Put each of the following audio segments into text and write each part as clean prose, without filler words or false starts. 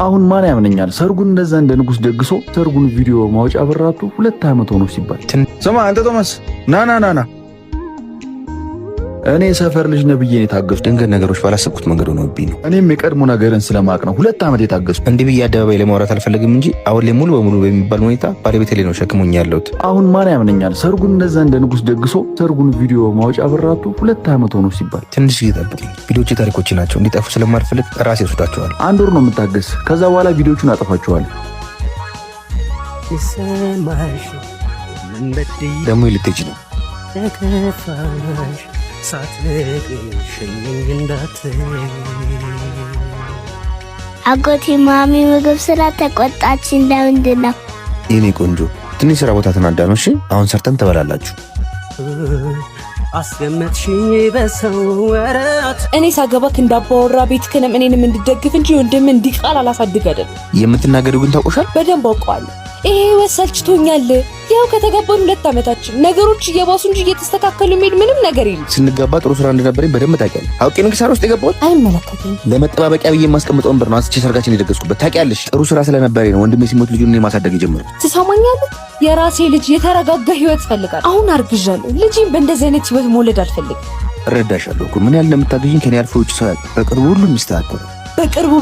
አሁን ማን ያምነኛል? ሰርጉን እንደዛ እንደ ንጉስ ደግሶ ሰርጉን ቪዲዮ ማውጫ በራቱ 2 ዓመት ሆኖ ሲባል ስማ አንተ ቶማስ ና እኔ ሰፈር ልጅ ነብዬ ነው የታገስኩት። ድንገት ነገሮች ባላሰብኩት መንገድ ሆነብኝ ነው። እኔም የቀድሞ ነገርን ስለማቅ ነው 2 ዓመት የታገስኩት። እንዲህ ብዬ አደባባይ ላይ ማውራት አልፈልግም እንጂ አሁን ላይ ሙሉ በሙሉ በሚባል ሁኔታ ባለቤቴ ላይ ነው ሸክሞኝ ያለሁት። አሁን ማን ያምነኛል? ሰርጉን እንደዛ እንደ ንጉስ ደግሶ ሰርጉን ቪዲዮ ማውጫ በራቱ 2 ዓመት ሆኖ ሲባል ትንሽ ጊዜ ጠብቁኝ። ቪዲዮዎቹ ታሪኮች ናቸው፣ እንዲጠፉ ስለማልፈልግ ራሴ ወስዳቸዋለሁ። 1 ወር ነው የምታገስ። ከዛ በኋላ ቪዲዮዎቹን አጠፋቸዋለሁ። ደግሞ ልትሄጂ ነው? አጎቴ ማሚ ምግብ ስራ ተቆጣች። እንደምንድን ነው? የኔ ቆንጆ ትንሽ ስራ ቦታ ተናዳ ነው። እሺ አሁን ሰርተን ትበላላችሁ። አስገመትሽኝ በሰው ወራት እኔ ሳገባክ እንዳባወራ ቤትክንም እኔንም እንድደግፍ እንጂ ወንድም እንዲቃል አላሳድግ አይደል? የምትናገሪው ግን ታውቆሻል። በደንብ አውቀዋለሁ። ይሄ ወሰልችቶኛል። ያው ከተጋባን 2 ዓመታችን ነገሮች እየባሱ እንጂ እየተስተካከሉ የሚሄድ ምንም ነገር የለም። ስንጋባ ጥሩ ስራ እንደነበረኝ በደንብ ታውቂያለሽ። አውቄ ነው ኪሳራ ውስጥ የገባሁት። አይመለከተኝም። ለመጠባበቂያ ብዬ የማስቀምጠውን ብር ነው አንስቼ ሰርጋችን የደገስኩበት። ታውቂያለሽ፣ ጥሩ ስራ ስለነበረኝ ነው ወንድሜ ሲሞት ልጁን እኔ ማሳደግ የጀመርኩት። ትሰማኛለህ? የራሴ ልጅ የተረጋጋ ህይወት ፈልጋለሁ። አሁን አርግዣለሁ። ልጅን በእንደዚህ አይነት ህይወት መውለድ አልፈልግም። እረዳሻለሁ እኮ ምን ያህል እንደምታገዥኝ ከኔ አልፎ ውጭ ሰው ያውቃል። በቅርቡ ሁሉም ይስተካከላል። በቅርቡ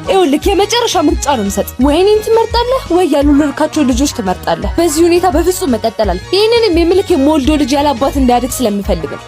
ይኸውልህ የመጨረሻ ምርጫ ነው የምሰጥ። ወይ እኔን ትመርጣለህ ወይ ያሉልካቸው ልጆች ትመርጣለህ። በዚህ ሁኔታ በፍጹም መቀጠል አለ። ይሄንንም የምልክ የሞልዶ ልጅ ያለ አባት እንዳያድግ ስለምፈልግ ነው።